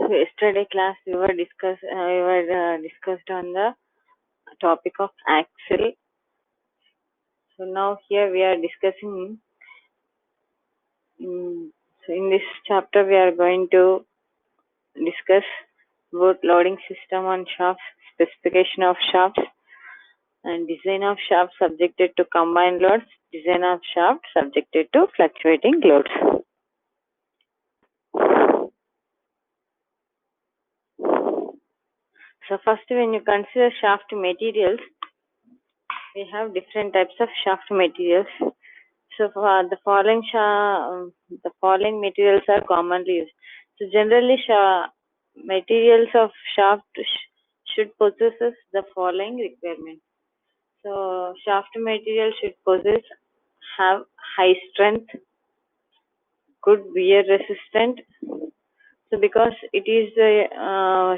So yesterday class we were discussed on the topic of axle. So now here we are discussing. So in this chapter we are going to discuss about loading system on shafts, specification of shafts, and design of shaft subjected to combined loads, design of shaft subjected to fluctuating loads. So first, when you consider shaft materials, we have different types of shaft materials. So for the following materials are commonly used. So generally, materials of shaft should possess the following requirements. So shaft material should have high strength, good wear resistant. So because it is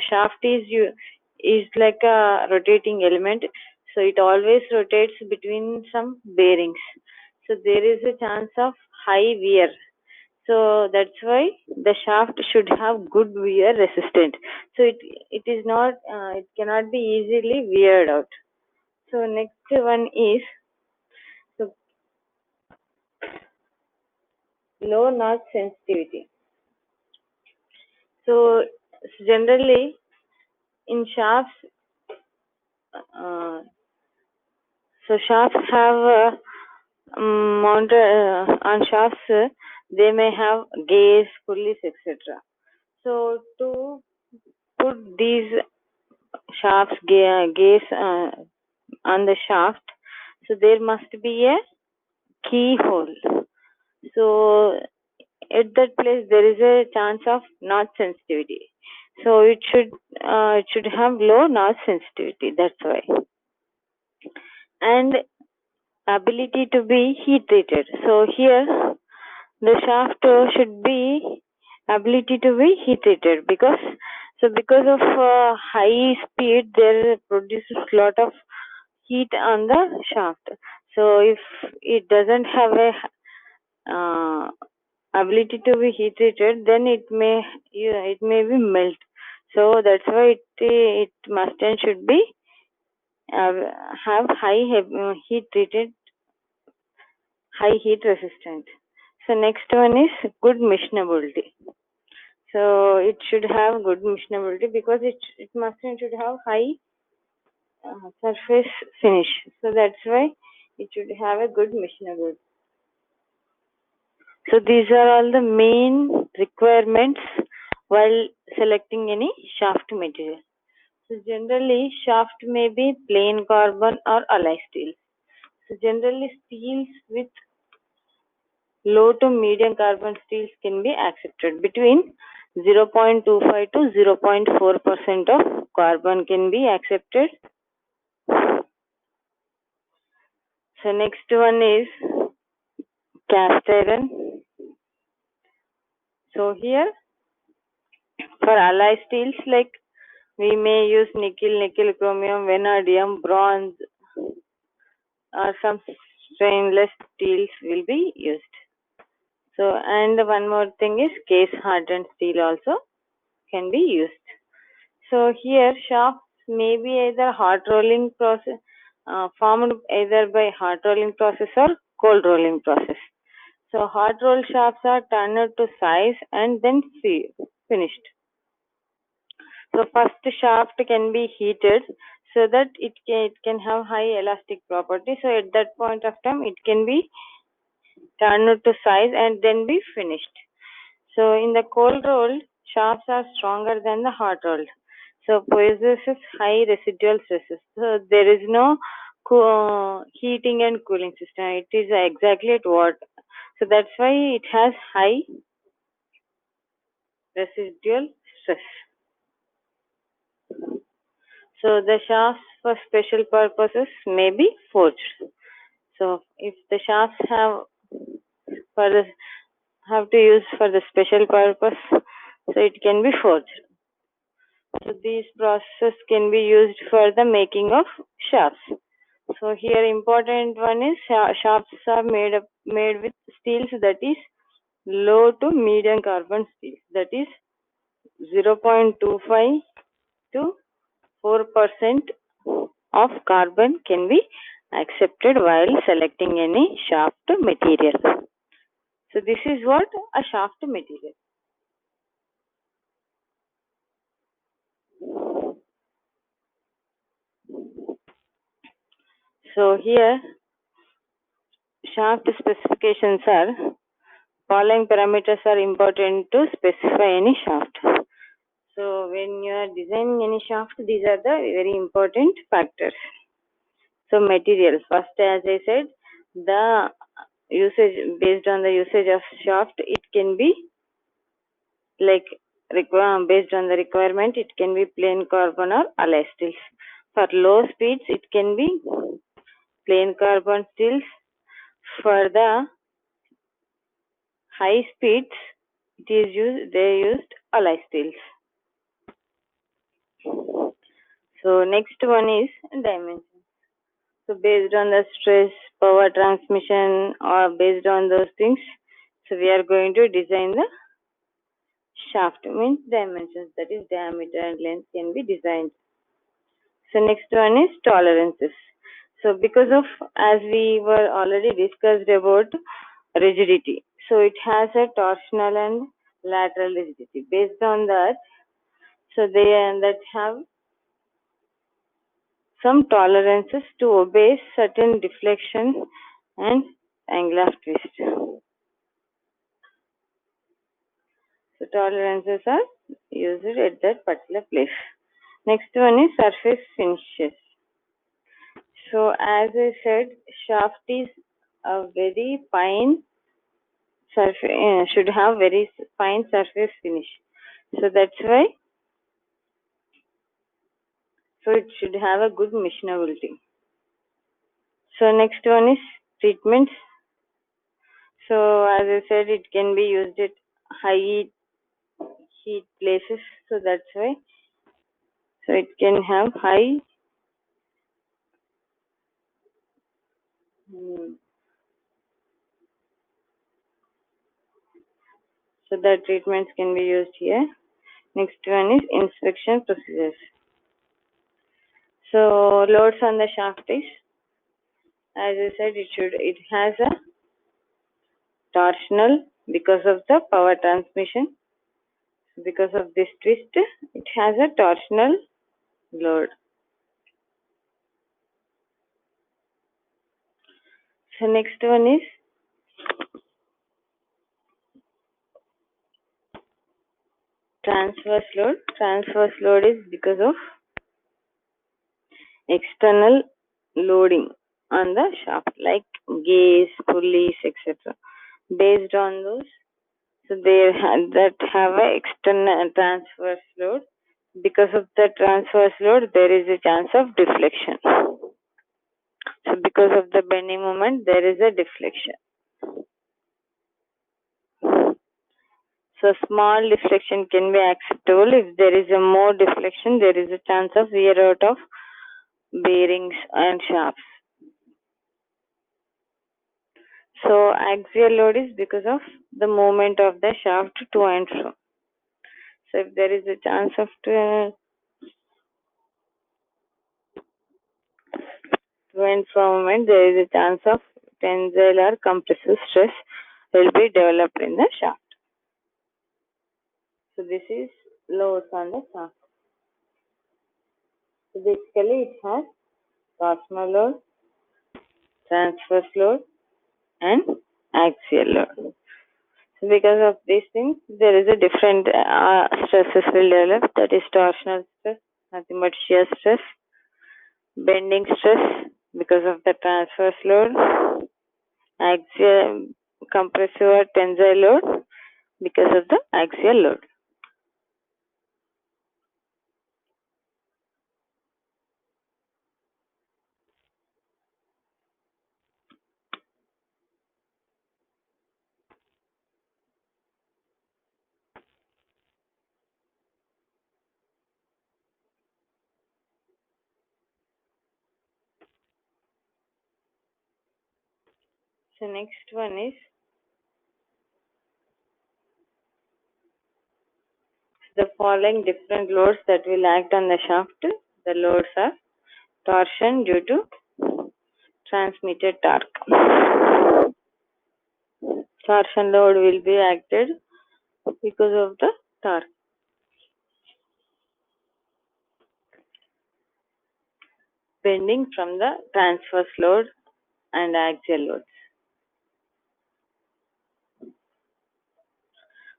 shaft is like a rotating element, so it always rotates between some bearings. So there is a chance of high wear. So that's why the shaft should have good wear resistant. So it is not it cannot be easily weared out. So next one is so low notch sensitivity. So generally in shafts, uh, so shafts have mounted on shafts. They may have gears, pulleys, etc. So to put these gears on the shaft, so there must be a keyhole. So at that place there is a chance of notch sensitivity. So it should have low notch sensitivity. That's why. And ability to be heat treated. So here the shaft should be ability to be heat treated because of high speed there produces lot of heat on the shaft. So if it doesn't have a ability to be heat treated, then it may be melt. So that's why it must and should be have heat treated, high heat resistant. So next one is good machinability. So it should have good machinability because it must and should have high surface finish. So that's why it should have a good machinability. So these are all the main requirements while selecting any shaft material. So generally shaft may be plain carbon or alloy steel. So generally steels with low to medium carbon steels can be accepted. Between 0.25 to 0.4% of carbon can be accepted. So next one is cast iron. So here for alloy steels like we may use nickel, chromium, vanadium, bronze or some stainless steels will be used. So and one more thing is case hardened steel also can be used. So here shafts may be either hot rolling process formed either by hot rolling process or cold rolling process. So hot roll shafts are turned to size and then finished. So first shaft can be heated so that it can have high elastic property. So at that point of time it can be turned to size and then be finished. So in the cold rolled, shafts are stronger than the hot rolled. So possesses high residual stresses. So there is no heating and cooling system. It is exactly at what. So that's why it has high residual stress. So the shafts for special purposes may be forged. So if the shafts have to use for the special purpose, so it can be forged. So these processes can be used for the making of shafts. So here important one is shafts are made with steels that is low to medium carbon steels. That is 0.25 to 4% of carbon can be accepted while selecting any shaft material. So this is what a shaft material. So here shaft specifications are following parameters are important to specify any shaft. So when you are designing any shaft, these are the very important factors. So material first, as I said, the usage based on the usage of shaft, it can be like based on the requirement, it can be plain carbon or alloy steels. For low speeds, it can be plain carbon steels. For the high speeds, they used alloy steels. So next one is dimension. So based on the stress, power transmission, or based on those things, so we are going to design the shaft. Means dimensions, that is diameter and length can be designed. So next one is tolerances. So because of, as we were already discussed about rigidity, so it has a torsional and lateral rigidity. Based on that, so they that have some tolerances to obey certain deflection and angle of twist. So tolerances are used at that particular place. Next one is surface finishes. So as I said, shaft is a very fine surface, should have very fine surface finish. So that's why, so it should have a good machinability. So next one is treatments. So as I said, it can be used at high heat places. So that's why, so it can have high so the treatments can be used here. Next one is inspection procedures. So loads on the shaft is, as I said, it has a torsional because of the power transmission. Because of this twist, it has a torsional load. So next one is transverse load. Transverse load is because of external loading on the shaft, like gaze, pulleys, etc. Based on those, so they that have a external transverse load. Because of the transverse load, there is a chance of deflection. So because of the bending moment, there is a deflection. So small deflection can be acceptable. If there is a more deflection, there is a chance of wear out of bearings and shafts. So axial load is because of the movement of the shaft to and fro. So if there is a chance of to and fro movement, there is a chance of tensile or compressive stress will be developed in the shaft. So this is loads on the shaft. So basically it has torsional load, transverse load, and axial load. So because of these things, there is a different stresses will develop. That is torsional stress, nothing but shear stress, bending stress because of the transverse load, axial compressive or tensile load because of the axial load. So next one is The following different loads that will act on the shaft. The loads are torsion due to transmitted torque. Torsion load will be acted because of the torque. Bending from the transverse load and axial loads.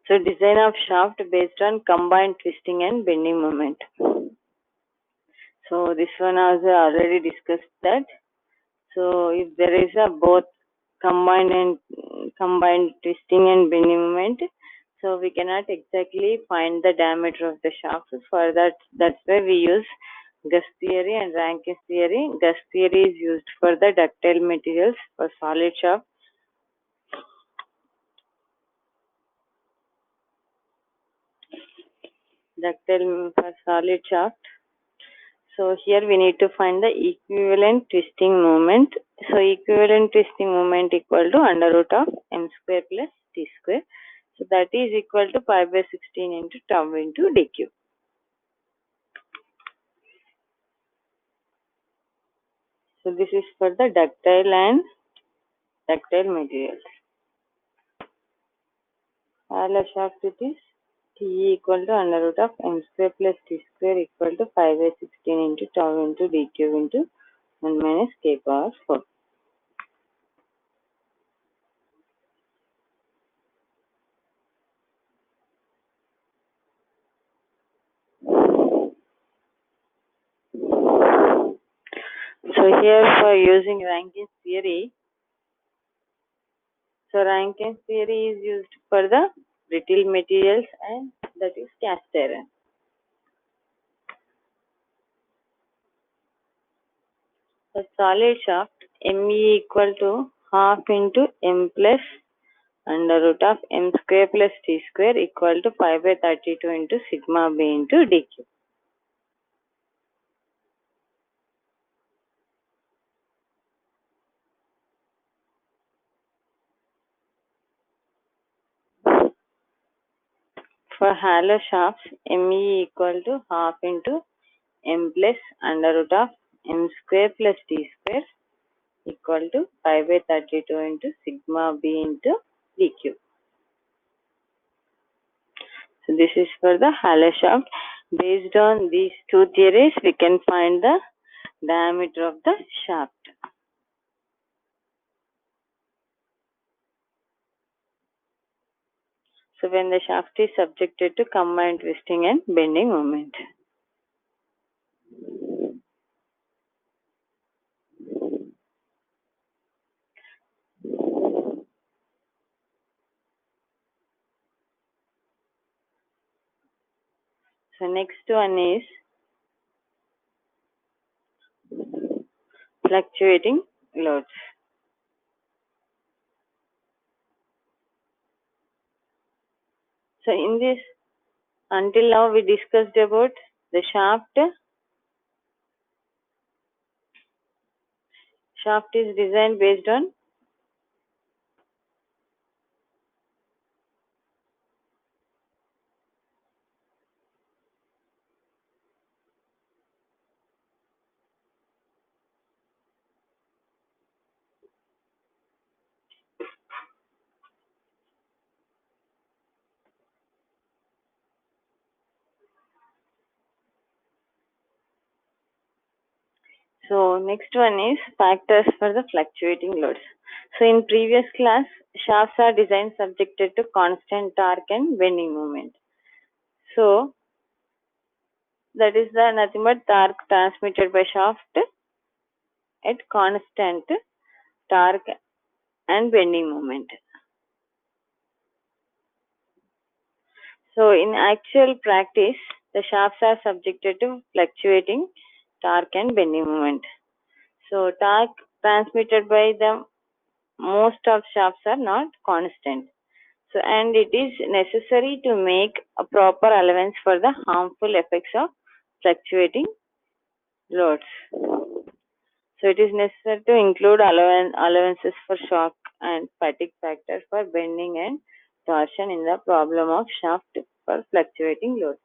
So design of shaft based on combined twisting and bending moment. So this one also already discussed that. So if there is a both combined twisting and bending moment, so we cannot exactly find the diameter of the shaft. For that, that's why we use Gus theory and Rankine's theory. Gus theory is used for the ductile materials for solid shaft. Ductile for solid shaft. So here we need to find the equivalent twisting moment. So equivalent twisting moment equal to under root of m square plus t square. So that is equal to pi by 16 into tau into dq. So this is for the ductile and ductile materials. Hollow shaft it is T equal to under root of m square plus t square equal to pi by 16 into tau into dq into 1 minus k power 4. So here for using Rankine's theory, so Rankine's theory is used for the brittle materials and that is cast iron. The solid shaft ME equal to half into m plus under root of m square plus t square equal to pi by 32 into sigma b into dq. For hollow shafts, ME equal to half into m plus under root of m square plus t square equal to pi by 32 into sigma b into dq. So this is for the hollow shaft. Based on these two theories, we can find the diameter of the shaft. So when the shaft is subjected to combined twisting and bending moment. So next one is fluctuating loads. So in this, until now we discussed about the shaft. Shaft is designed based on So next one is factors for the fluctuating loads. So in previous class, shafts are designed subjected to constant torque and bending moment. So that is the nothing but torque transmitted by shaft at constant torque and bending moment. So in actual practice, the shafts are subjected to fluctuating torque and bending moment. So torque transmitted by the most of shafts are not constant. So and it is necessary to make a proper allowance for the harmful effects of fluctuating loads. So it is necessary to include allowances for shock and fatigue factor for bending and torsion in the problem of shaft for fluctuating loads.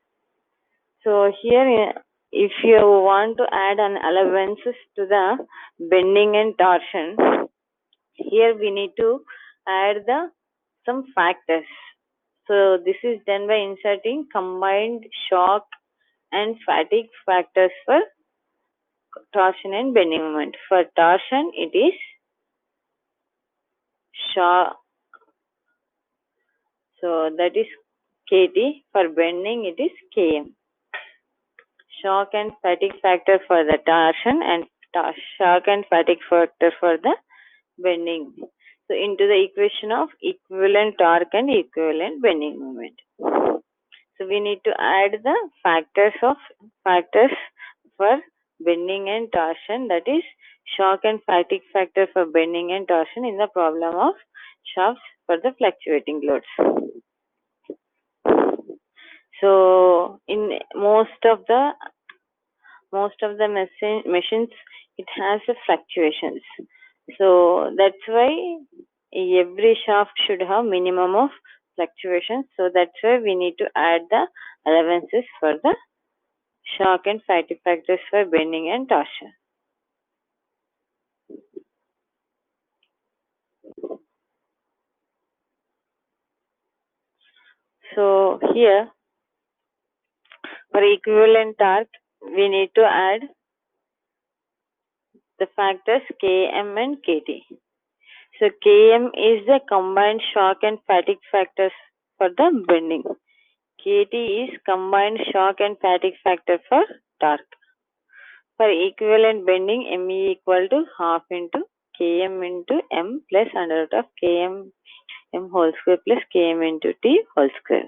So here, if you want to add an allowances to the bending and torsion, here we need to add some factors. So this is done by inserting combined shock and fatigue factors for torsion and bending moment. For torsion, it is shock. So that is KT. For bending, it is KM. Shock and fatigue factor for the torsion and shock and fatigue factor for the bending. So into the equation of equivalent torque and equivalent bending moment. So we need to add the factors for bending and torsion, that is shock and fatigue factor for bending and torsion in the problem of shafts for the fluctuating loads. So in most of the machines, it has the fluctuations. So that's why every shaft should have minimum of fluctuations. So that's why we need to add the allowances for the shock and fatigue factors for bending and torsion. So here, for equivalent torque, we need to add the factors Km and Kt. So Km is the combined shock and fatigue factors for the bending. Kt is combined shock and fatigue factor for torque. For equivalent bending, Me equal to half into Km into M plus under root of Km M whole square plus Km into T whole square.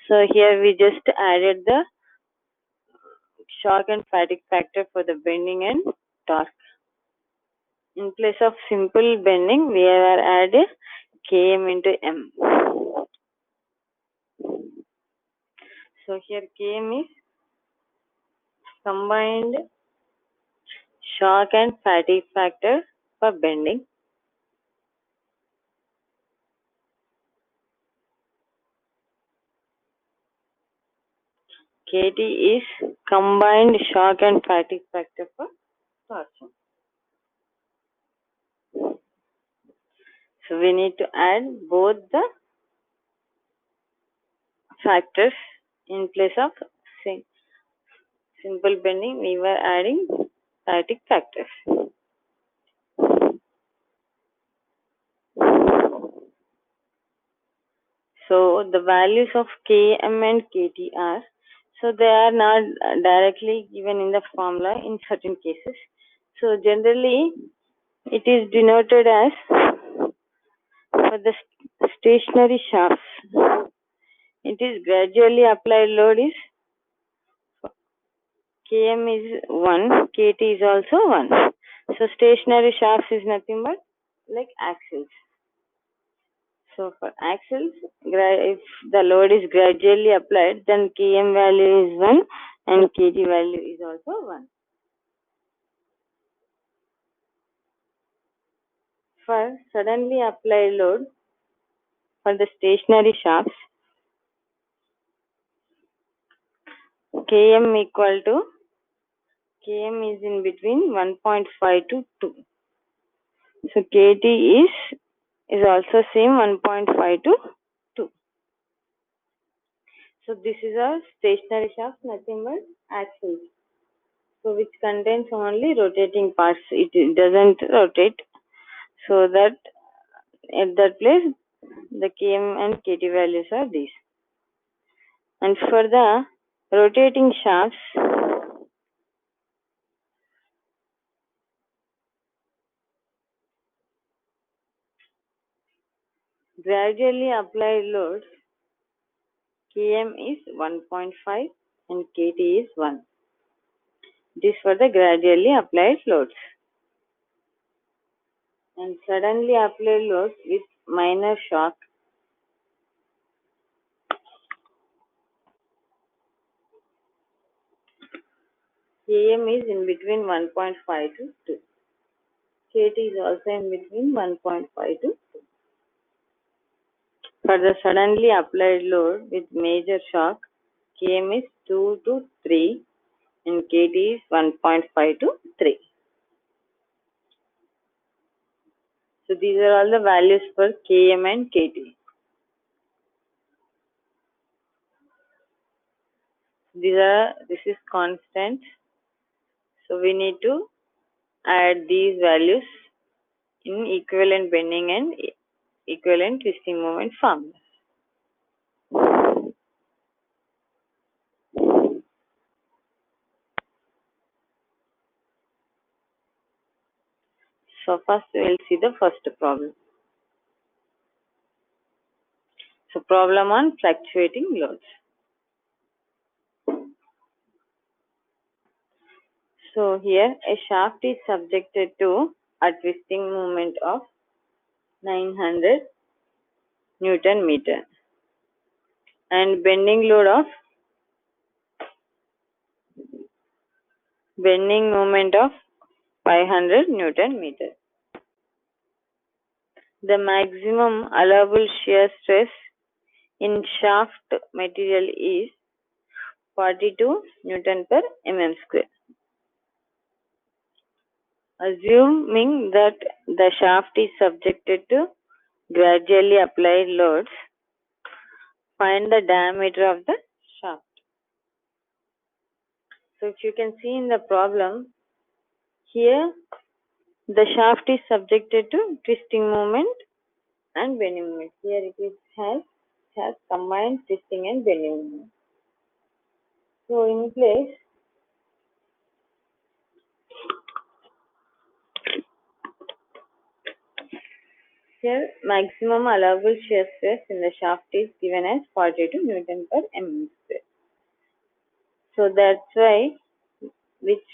So here we just added the shock and fatigue factor for the bending and torque. In place of simple bending, we have added Km into M. So here Km is combined shock and fatigue factor for bending. Kt is combined shock and fatigue factor for torsion. So we need to add both the factors. In place of simple bending, we were adding fatigue factors. So the values of Km and Kt are, so they are not directly given in the formula in certain cases. So generally, it is denoted as, for the stationary shafts, it is gradually applied load is Km is 1, Kt is also 1. So stationary shafts is nothing but like axles. So for axles, if the load is gradually applied, then Km value is 1 and Kt value is also 1. For suddenly applied load, for the stationary shafts, Km equal to, Km is in between 1.5 to 2. So Kt is also same 1.5 to 2. So this is a stationary shaft, nothing but axles. So which contains only rotating parts. It doesn't rotate. So that at that place, the Km and Kt values are these. And for the rotating shafts, gradually applied loads, Km is 1.5 and Kt is 1. This for the gradually applied loads. And suddenly applied loads with minor shock, Km is in between 1.5 to 2. Kt is also in between 1.5 to 2. For the suddenly applied load with major shock, Km is 2 to 3 and Kt is 1.5 to 3. So these are all the values for Km and Kt. This is constant. So we need to add these values in equivalent bending and equivalent twisting moment form. So first we will see the first problem. So problem on fluctuating loads. So here a shaft is subjected to a twisting moment of 900 Newton meter and bending moment of 500 Newton meter. The maximum allowable shear stress in shaft material is 42 Newton per mm square. Assuming that the shaft is subjected to gradually applied loads, find the diameter of the shaft. So if you can see in the problem, here the shaft is subjected to twisting moment and bending moment. Here it has combined twisting and bending moment. So in place, here maximum allowable shear stress in the shaft is given as 42 Newton per mm square. So that's why which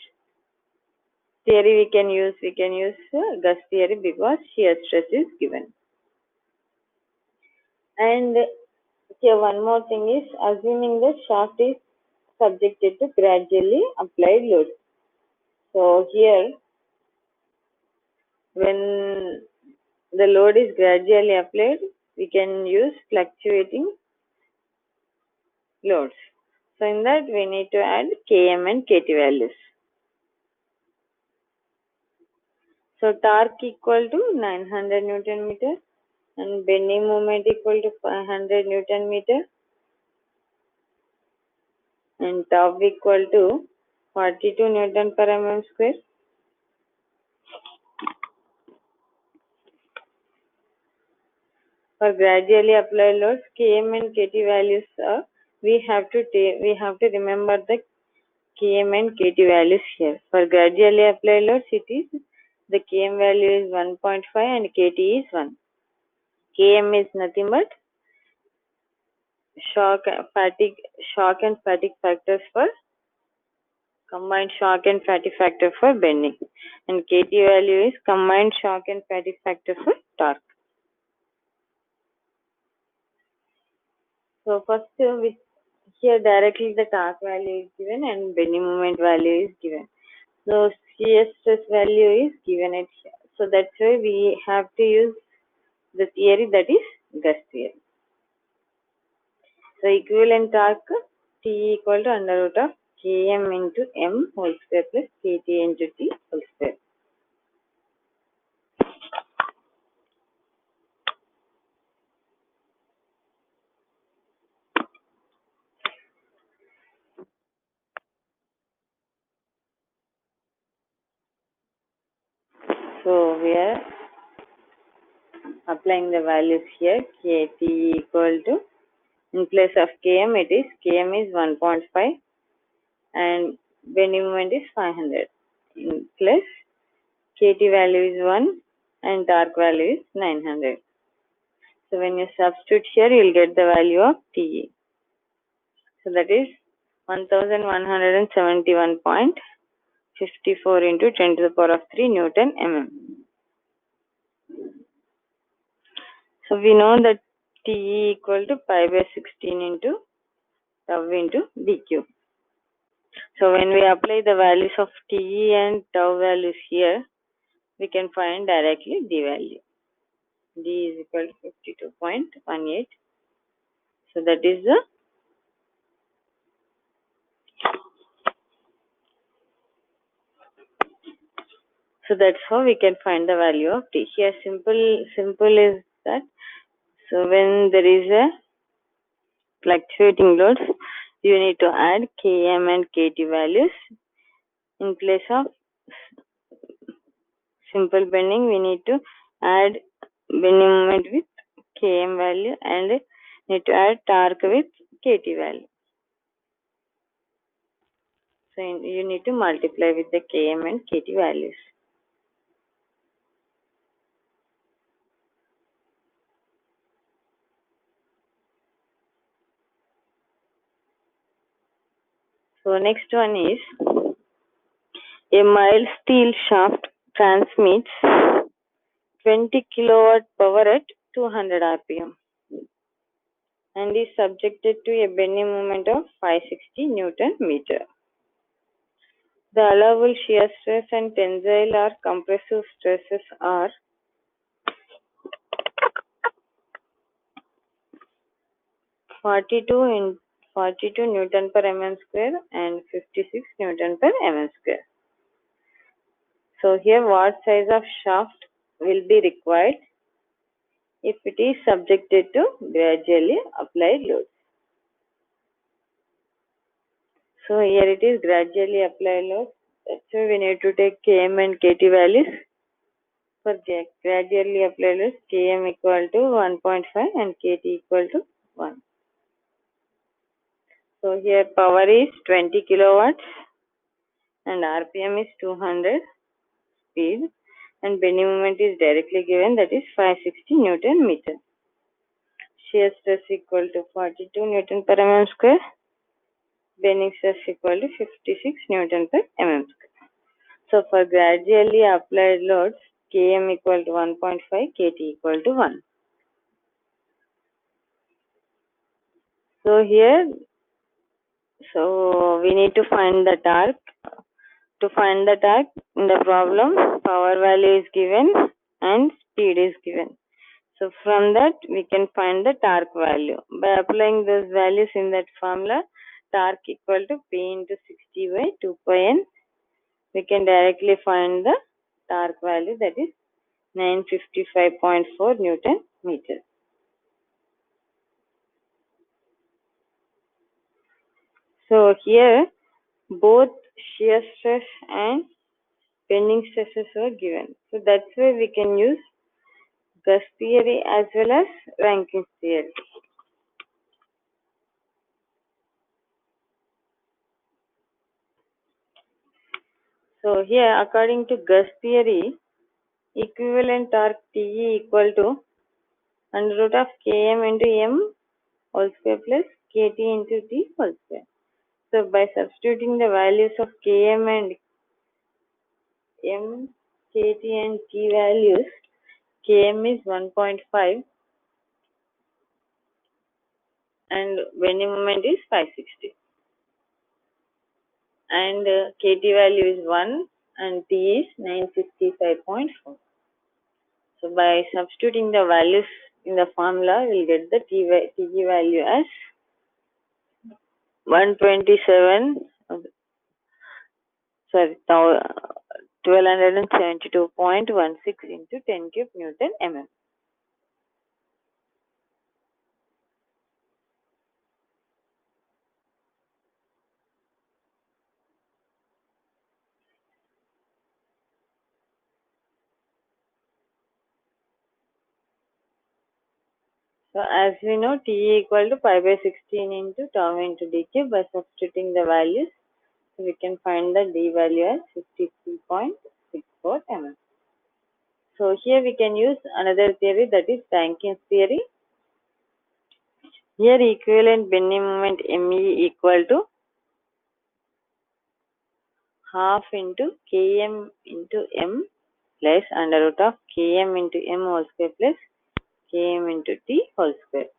theory we can use? We can use Gus theory because shear stress is given. And here one more thing is assuming the shaft is subjected to gradually applied load. So here when the load is gradually applied, we can use fluctuating loads. So in that we need to add Km and Kt values. So torque equal to 900 Newton meter and bending moment equal to 500 Newton meter and tau equal to 42 Newton per mm square. For gradually applied loads, Km and Kt values are we have to remember the Km and Kt values here. For gradually applied loads, it is the Km value is 1.5 and Kt is 1. Km is nothing but shock and fatigue factors for combined shock and fatigue factor for bending, and Kt value is combined shock and fatigue factor for torque. So first here directly the torque value is given and bending moment value is given. So shear stress value is given at here. So that's why we have to use the theory that is Gus theory. So equivalent torque T equal to under root of Km into M whole square plus Kt into T whole square. So we are applying the values here. Kt equal to, in place of Km it is, Km is 1.5 and bending moment is 500. In plus Kt value is 1 and torque value is 900. So when you substitute here, you will get the value of Te. So that is 1171.54 into 10 to the power of 3 Newton mm. So we know that Te equal to pi by 16 into tau into dq. So when we apply the values of Te and tau values here, we can find directly d value. D is equal to 52.18. So that is the so that's how we can find the value of T. Here simple is that. So when there is a fluctuating loads, you need to add Km and Kt values. In place of simple bending, we need to add bending moment with Km value and need to add torque with Kt value. So you need to multiply with the Km and Kt values. So next one is a mild steel shaft transmits 20 kilowatt power at 200 rpm and is subjected to a bending moment of 560 Newton meter. The allowable shear stress and tensile or compressive stresses are 42 Newton per mm square and 56 Newton per mm square. So here what size of shaft will be required if it is subjected to gradually applied load. So here it is gradually applied load. That's why we need to take Km and Kt values. For gradually applied load, Km equal to 1.5 and Kt equal to 1. So here power is 20 kilowatts and RPM is 200 speed and bending moment is directly given, that is 560 Newton meter. Shear stress equal to 42 Newton per mm square. Bending stress equal to 56 Newton per mm square. So for gradually applied loads, Km equal to 1.5, Kt equal to 1. So here, so we need to find the torque. To find the torque in the problem, power value is given and speed is given. So from that we can find the torque value. By applying those values in that formula, torque equal to P into 60 by 2 pi n, we can directly find the torque value, that is 955.4 Newton meter. So here both shear stress and bending stresses were given. So that's why we can use Gus theory as well as Rankine's theory. So here according to Gus theory, equivalent torque Te equal to under root of Km into M whole square plus Kt into T whole square. So by substituting the values of Km and M, Kt and T values, Km is 1.5 and bending moment is 560. And Kt value is 1 and T is 955.4. So by substituting the values in the formula, we'll get the Tg value as 127, sorry, 1272.16 into 10 cube Newton mm. So as we know, T equal to pi by 16 into tau into d cube. By substituting the values, so we can find the d value as 53.64 mm. So here we can use another theory, that is Rankine's theory. Here equivalent bending moment ME equal to half into Km into M plus under root of Km into M whole square plus Km into T whole square.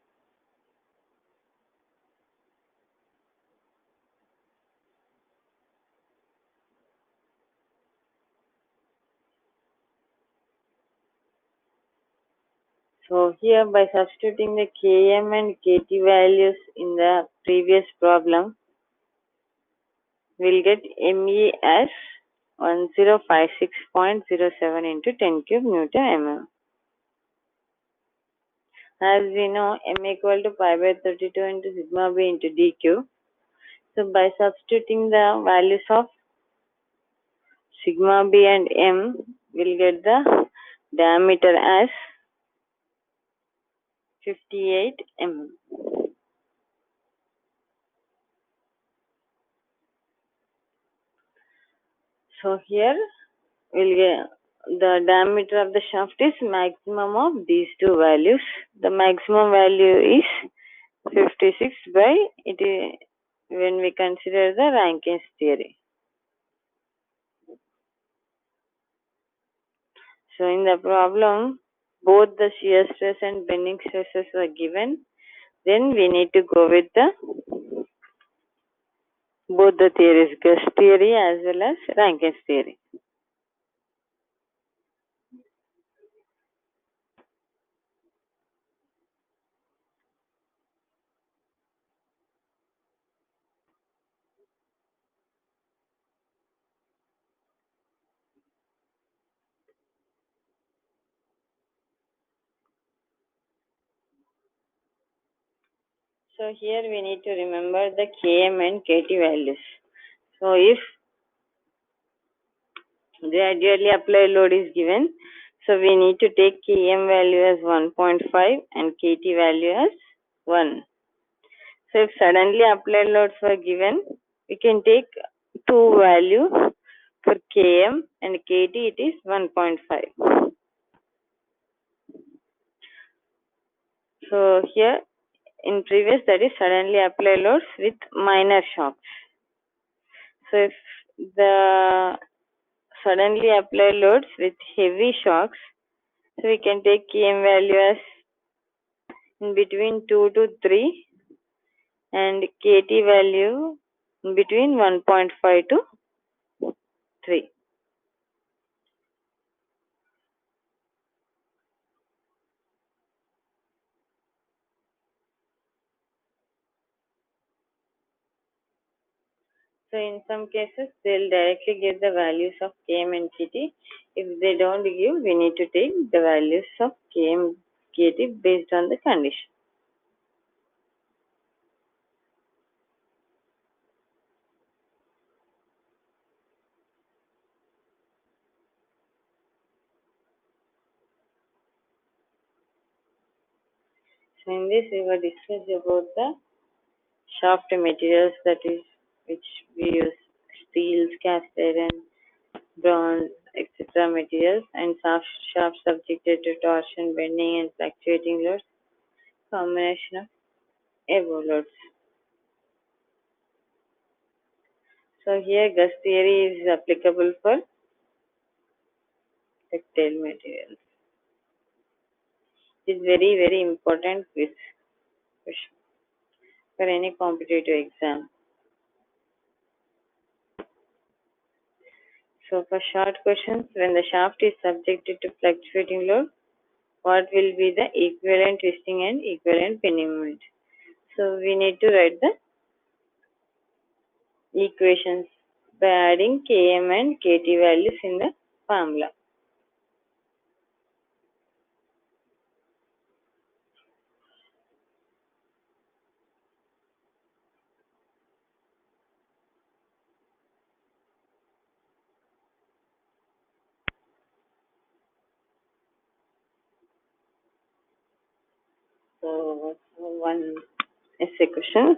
So here by substituting the Km and Kt values in the previous problem, we'll get Me as 1056.07 into 10 cube Newton mm. As we know, M equal to pi by 32 into sigma b into dq. So by substituting the values of sigma b and m, we'll get the diameter as 58 mm. So here we'll get the diameter of the shaft is maximum of these two values. The maximum value is 56 by it is when we consider the Rankine's theory. So in the problem, both the shear stress and bending stresses are given. Then we need to go with the both the theories, Gus theory as well as Rankine's theory. So here we need to remember the Km and Kt values. So if the ideally applied load is given, so we need to take Km value as 1.5 and Kt value as 1. So if suddenly applied loads were given, we can take two value for Km and Kt it is 1.5. So here in previous that is suddenly applied loads with minor shocks. So if the suddenly applied loads with heavy shocks, so we can take Km value as in between 2 to 3 and Kt value in between 1.5 to 3. So in some cases, they'll directly give the values of Km and Kt. If they don't give, we need to take the values of Km, Kt based on the condition. So in this, we will discuss about the shaft materials, that is, which we use steels, cast iron, bronze, etc. materials, and shaft subjected to torsion, bending, and fluctuating loads. Combination of above loads. So here Gus theory is applicable for textile materials. It is very, very important quiz question for any competitive exam. So for short questions, when the shaft is subjected to fluctuating load, what will be the equivalent twisting and equivalent bending moment? So we need to write the equations by adding Km and Kt values in the formula. So one essay question.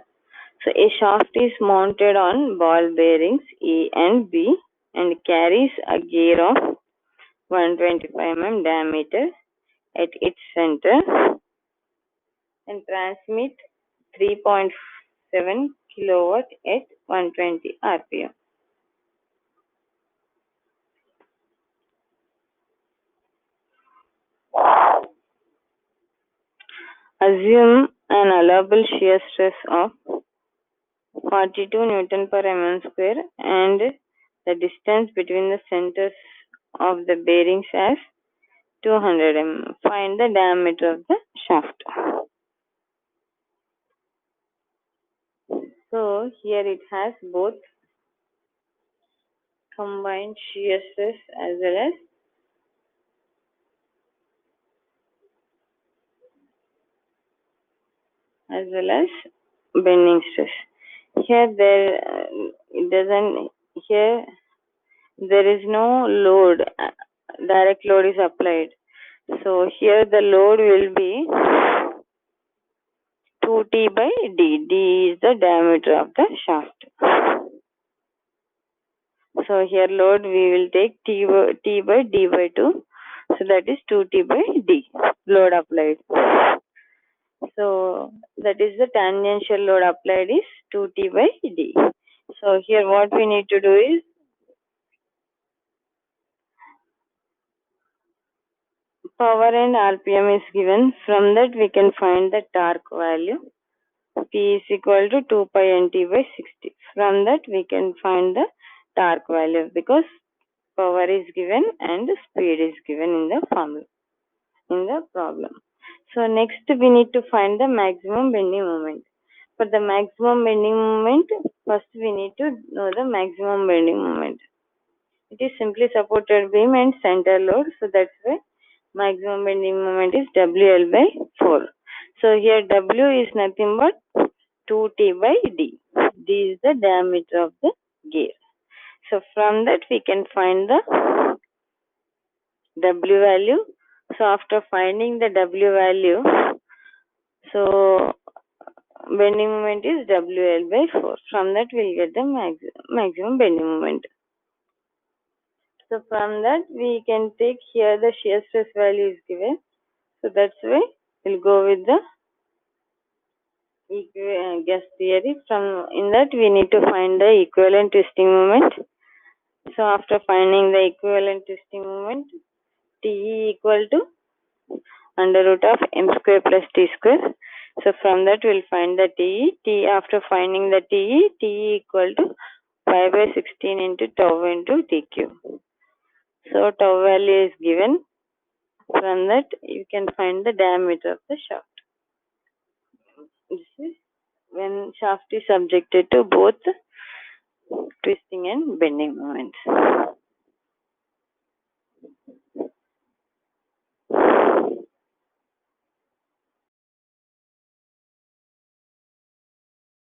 So a shaft is mounted on ball bearings A and B and carries a gear of 125 mm diameter at its center and transmit 3.7 kilowatt at 120 rpm. Assume an allowable shear stress of 42 Newton per mm square and the distance between the centers of the bearings as 200 mm. Find the diameter of the shaft. So here it has both combined shear stress as well as bending stress. Here it doesn't, here there is no load, direct load is applied. So here the load will be 2T by D. D is the diameter of the shaft. So here load we will take T by D by 2. So that is 2T by D, load applied. So that is the tangential load applied is 2T by D. So here what we need to do is power and RPM is given. From that we can find the torque value. P is equal to 2 pi nt by 60. From that we can find the torque value because power is given and speed is given in the formula, in the problem. So next we need to find the maximum bending moment. For the maximum bending moment, first we need to know the maximum bending moment. It is simply supported beam and center load, so that's why maximum bending moment is WL by 4. So here W is nothing but 2T by D. D is the diameter of the gear. So from that we can find the W value. So after finding the W value, so bending moment is WL by 4. From that we'll get the maximum bending moment. So from that we can take here the shear stress value is given. So that's why we'll go with the gas theory. From in that we need to find the equivalent twisting moment. So after finding the equivalent twisting moment, TE equal to under root of m square plus t square. So from that we'll find the TE. T after finding the TE equal to pi by 16 into tau into TQ. So tau value is given. From that you can find the diameter of the shaft. This is when shaft is subjected to both twisting and bending moments.